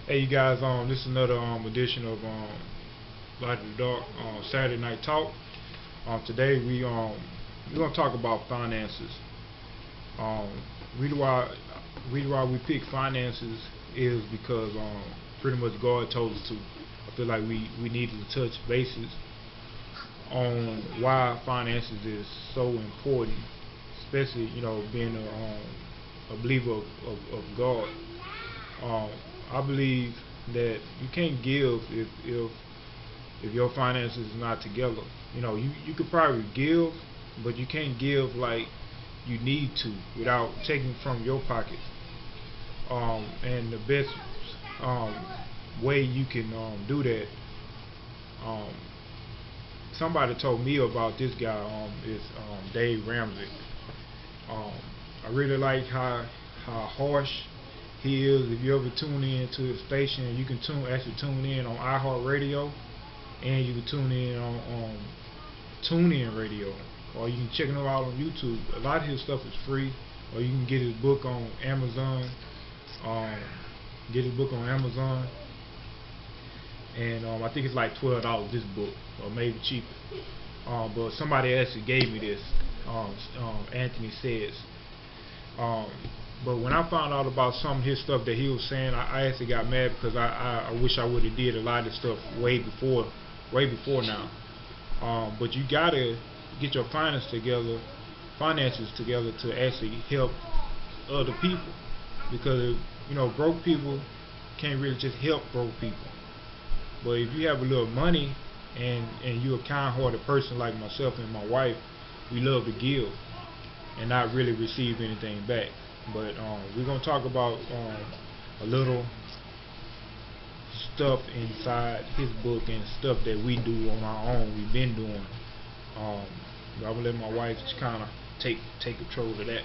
Hey you guys, this is another edition of Light of the Dark Saturday Night Talk. Today we're gonna talk about finances. Um, reason why reason why we pick finances is because pretty much God told us to. I feel like we needed to touch bases on why finances is so important, especially being a believer of God. Um, I believe that you can't give if your finances is not together. You could probably give, but you can't give like you need to without taking from your pocket. And the best um, way you can do that, um, somebody told me about this guy is Dave Ramsey. Um, I really like how harsh he is. If you ever tune in to his station, you can tune in on iHeartRadio, and you can tune in on TuneIn Radio, or you can check him out on YouTube. A lot of his stuff is free, or you can get his book on Amazon. Um, get his book on Amazon, and I think it's like $12 this book, or maybe cheaper. But somebody actually gave me this. Anthony says. Um, but when I found out about some of his stuff that he was saying, I actually got mad because I wish I would have did a lot of this stuff way before now. But you gotta get your finances together to actually help other people, because broke people can't really just help broke people. But if you have a little money and you're a kind-hearted person like myself and my wife, we love to give and not really receive anything back. But we're gonna talk about a little stuff inside his book and stuff that we do on our own. We've been doing. I'm gonna let my wife just kind of take control of that.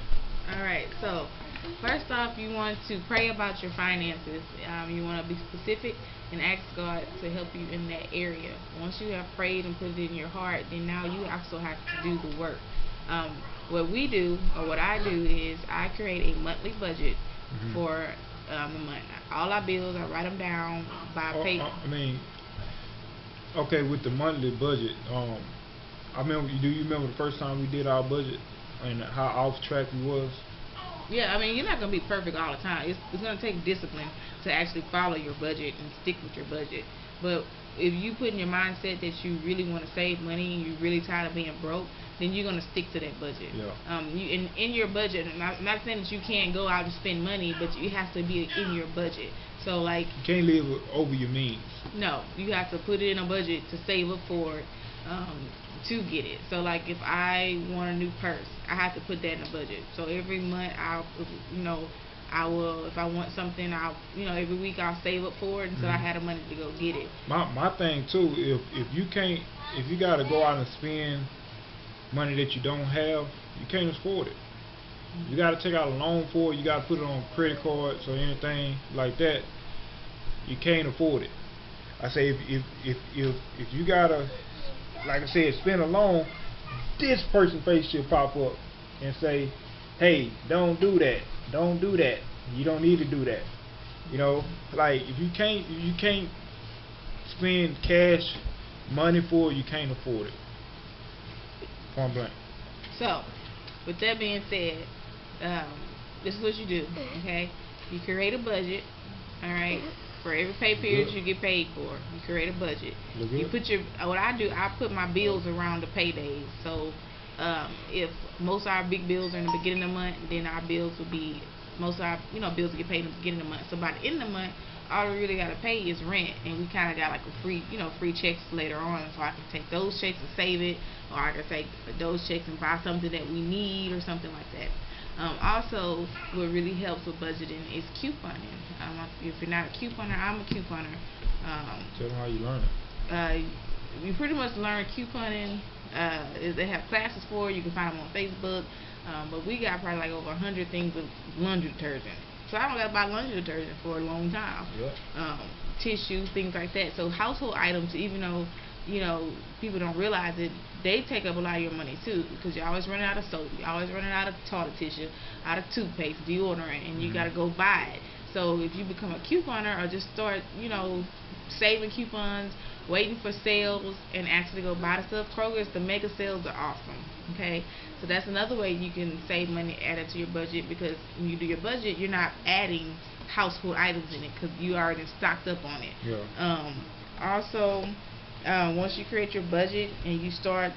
All right. So first off, you want to pray about your finances. You want to be specific and ask God to help you in that area. Once you have prayed and put it in your heart, then now you also have to do the work. What we do, or what I do, is I create a monthly budget for the month. All our bills, I write them down by paper. I mean, okay, with the monthly budget, I remember. Do you remember the first time we did our budget and how off track we was? Yeah, I mean, you're not going to be perfect all the time. It's going to take discipline to actually follow your budget and stick with your budget. But if you put in your mindset that you really want to save money and you're really tired of being broke, then you're going to stick to that budget. Yeah. In your budget, and I'm not saying that you can't go out and spend money, but it has to be in your budget. So, like, you can't live over your means. No, you have to put it in a budget to save up for it. To get it. So like if I want a new purse, I have to put that in a budget. So every month I will, if I want something, every week I'll save up for it until I have the money to go get it. My thing too, if you gotta go out and spend money that you don't have, you can't afford it. You gotta take out a loan for it. You gotta put it on credit cards or anything like that. You can't afford it. I say if you gotta, like I said, spend a loan, this person's face should pop up and say, hey, don't do that. Don't do that. You don't need to do that. Like if you can't spend cash money for it, you can't afford it. Point blank. So, with that being said, this is what you do, okay? You create a budget, all right? For every pay period you get paid for, you create a budget. You put what I do, I put my bills around the paydays. So if most of our big bills are in the beginning of the month, then our bills will be, most of our bills will get paid in the beginning of the month. So by the end of the month, all we really gotta pay is rent, and we kind of got like a free checks later on. So I can take those checks and save it, or I can take those checks and buy something that we need or something like that. Also, what really helps with budgeting is couponing. If you're not a couponer, I'm a couponer. Tell them how you learn it. You pretty much learn couponing. They have classes for it. You can find them on Facebook. But we got probably like over 100 things of laundry detergent. So I don't got to buy laundry detergent for a long time. Yeah. Tissues, things like that. So household items, even though people don't realize it, they take up a lot of your money too, because you're always running out of soap, you're always running out of toilet tissue, out of toothpaste, deodorant, and you gotta go buy it. So if you become a couponer or just start, saving coupons, waiting for sales, and actually go buy the stuff, Kroger's, the mega sales are awesome. Okay, so that's another way you can save money, add it to your budget, because when you do your budget, you're not adding household items in it because you already stocked up on it. Yeah. Also, once you create your budget and you start,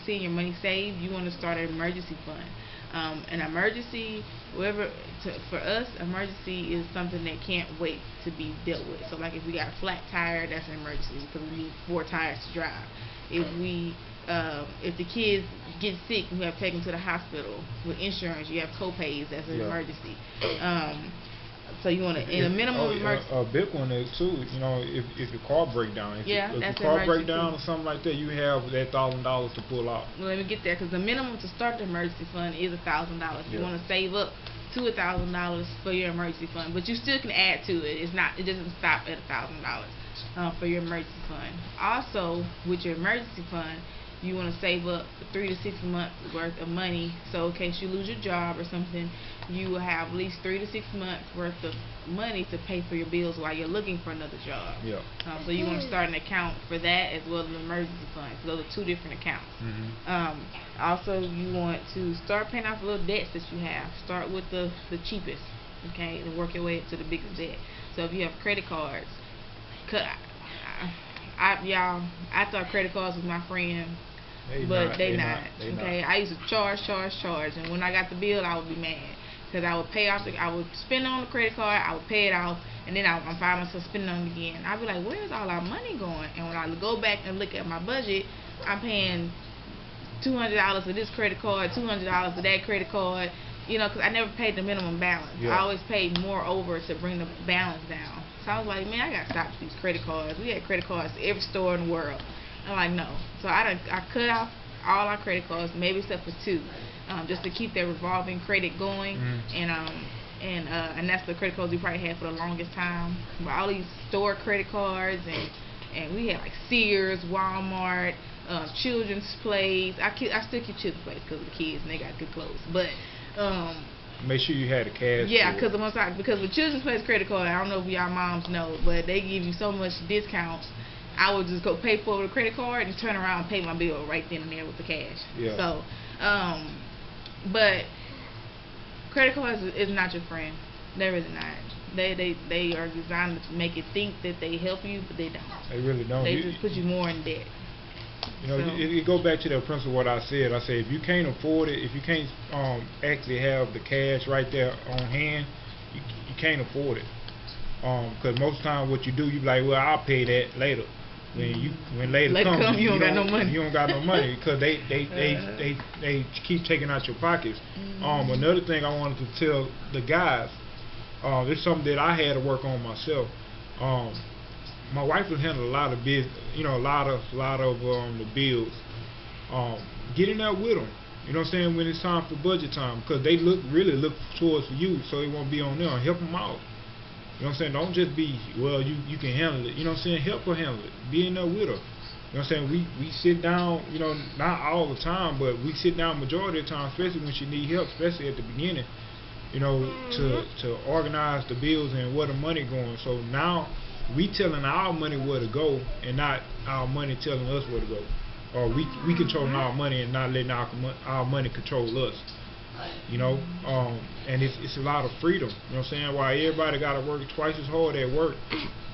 seeing your money saved, you want to start an emergency fund. An emergency, for us, emergency is something that can't wait to be dealt with. So, like if we got a flat tire, that's an emergency because we need 4 tires to drive. If the kids get sick, we have to take them to the hospital. With insurance, you have co-pays. That's an emergency. So you want to, in a minimum emergency. A big one is too, if your car break down. If your car break down or something like that, you have that $1,000 to pull out. Well, let me get there, because the minimum to start the emergency fund is $1,000. You want to save up to $1,000 for your emergency fund, but you still can add to it. It doesn't stop at $1,000 for your emergency fund. Also, with your emergency fund, you want to save up 3 to 6 months worth of money, so in case you lose your job or something, you will have at least 3 to 6 months worth of money to pay for your bills while you're looking for another job. Yeah. So you want to start an account for that as well as an emergency fund. So those are 2 different accounts. Also, you want to start paying off little debts that you have. Start with the cheapest, okay, and work your way up to the biggest debt. So if you have credit cards, I thought credit cards was my friend. But they not. I used to charge, and when I got the bill, I would be mad because I would I would spend on the credit card, I would pay it off, and then I find myself spending on it again. I'd be like, where's all our money going? And when I go back and look at my budget, I'm paying $200 for this credit card, $200 for that credit card, because I never paid the minimum balance. Yeah. I always paid more over to bring the balance down. So I was like, man, I gotta stop these credit cards. We had credit cards at every store in the world. I'm like, no. So I cut off all our credit cards, maybe except for 2, just to keep that revolving credit going. And that's the credit cards we probably had for the longest time. But all these store credit cards, and we had like Sears, Walmart, Children's Place. I still keep Children's Place because of the kids and they got good clothes. But make sure you had the cash. Yeah, because with Children's Place credit card, I don't know if y'all moms know, but they give you so much discounts. I would just go pay for it with a credit card and turn around and pay my bill right then and there with the cash. Yeah. So, but credit cards is not your friend. They're really not. They are designed to make you think that they help you, but they don't. They really don't. They just put you more in debt. It goes back to that principle what I said. I said if you can't afford it, if you can't actually have the cash right there on hand, you can't afford it. Because most times what you do, you be like, well, I'll pay that later. When later comes, you don't got no money. You don't got no money because they keep taking out your pockets. Another thing I wanted to tell the guys, it's something that I had to work on myself. My wife was handling a lot of business, a lot of the bills. Get in there with them. You know what I'm saying? When it's time for budget time, because they really look towards you, so it won't be on them. Help them out. You know what I'm saying? Don't just be, well, you can handle it. You know what I'm saying? Help her handle it. Be in there with her. You know what I'm saying? We sit down, not all the time, but we sit down majority of the time, especially when she need help, especially at the beginning, to organize the bills and where the money going. So now we telling our money where to go and not our money telling us where to go. Or we controlling our money and not letting our money control us. And it's a lot of freedom. You know what I'm saying? While everybody got to work twice as hard at work,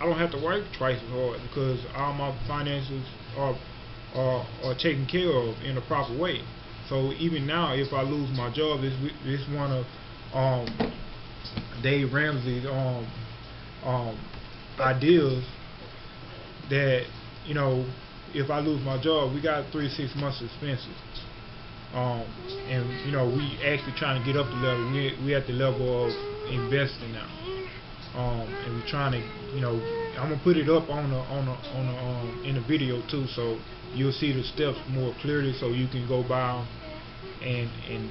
I don't have to work twice as hard because all my finances are taken care of in a proper way. So even now, if I lose my job, it's one of Dave Ramsey's ideas that if I lose my job, we got 3 to 6 months expenses. And we actually trying to get up the level. We at the level of investing now, and we're trying to, I'm gonna put it up in the video too, so you'll see the steps more clearly, so you can go by them and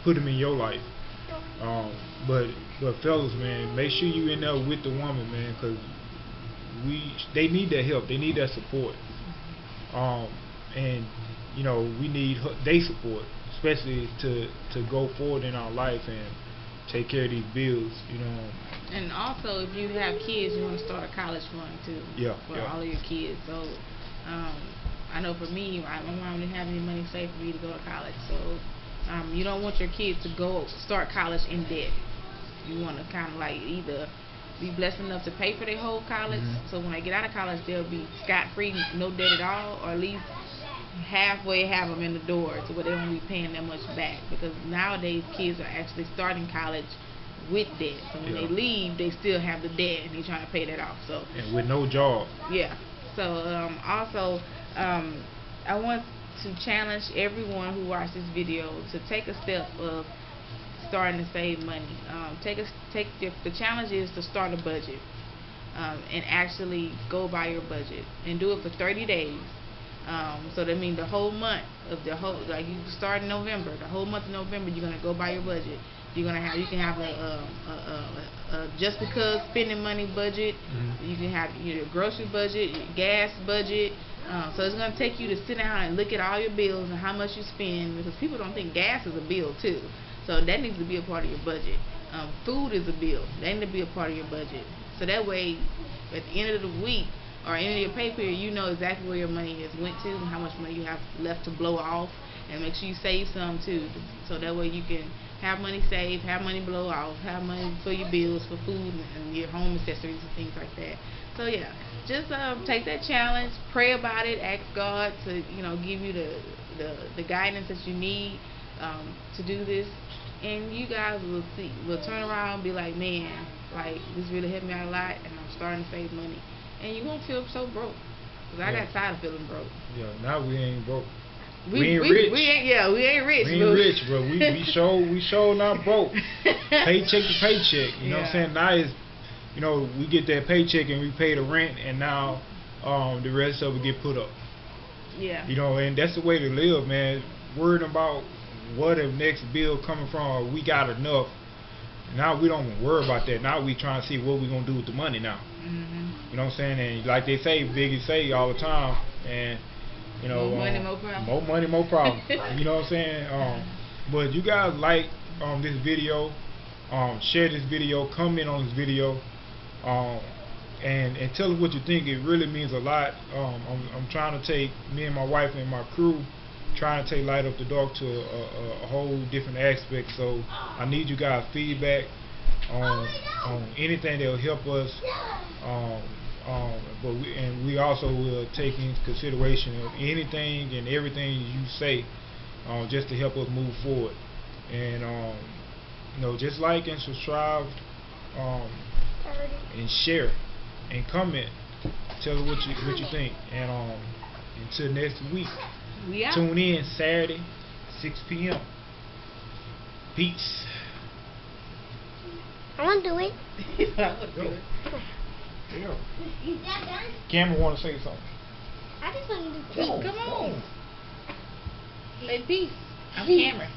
put them in your life. But fellas, man, make sure you in there with the woman, man, because they need that help, they need that support, and we need their support, especially to go forward in our life and take care of these bills, you know. And also, if you have kids, you want to start a college fund too. Yeah, for yeah. all of your kids. So, I know for me, my mom didn't have any money saved for me to go to college. So, you don't want your kids to go start college in debt. You want to kind of like either be blessed enough to pay for their whole college, so when they get out of college, they'll be scot-free, no debt at all, or at least halfway have them in the door to where they won't be paying that much back. Because nowadays, kids are actually starting college with debt. So when they leave, they still have the debt, and they're trying to pay that off. So and with no job. Yeah. So also, I want to challenge everyone who watched this video to take a step of starting to save money. The challenge is to start a budget, and actually go by your budget and do it for 30 days. So that means the whole month of like you start in November, the whole month of November you're gonna go by your budget. You can have a just because spending money budget. You can have your grocery budget, your gas budget. So it's gonna take you to sit down and look at all your bills and how much you spend, because people don't think gas is a bill too. So that needs to be a part of your budget. Food is a bill. That needs to be a part of your budget. So that way, at the end of the week or end of your pay period, you know exactly where your money has went to and how much money you have left to blow off, and make sure you save some too. So that way you can have money saved, have money blow off, have money for your bills, for food and your home accessories and things like that. So yeah, just take that challenge, pray about it, ask God to give you the guidance that you need to do this, and you guys will turn around and be like, man, like this really helped me out a lot, and I'm starting to save money, and you won't feel so broke. Cause I got tired of feeling broke. Yeah, now we ain't broke. We ain't rich. We ain't rich. We ain't rich, bro. We show not broke. Paycheck to paycheck. You know what I'm saying? Now is, we get that paycheck and we pay the rent, and now the rest of it get put up. Yeah. And that's the way to live, man. Worrying about what the next bill coming from, or we got enough. Now we don't worry about that. Now we trying to see what we gonna do with the money now. You know what I'm saying? And like they say, Biggie say all the time, and more money, more problems. More money, more problems. You know what I'm saying? But you guys like this video, share this video, comment on this video, and tell us what you think. It really means a lot. I'm trying to take, me and my wife and my crew, trying to take Light Up the Dark to a whole different aspect. So I need you guys' feedback on anything that will help us. But we also will take into consideration of anything and everything you say, just to help us move forward. And just like and subscribe, and share and comment. Tell us what you think. And until next week, tune in Saturday, 6 p.m. Peace. I want to do it. Yeah. Is that done? Cameron want to say something. I just want to do peace. Come on. Say peace. I'm Cameron.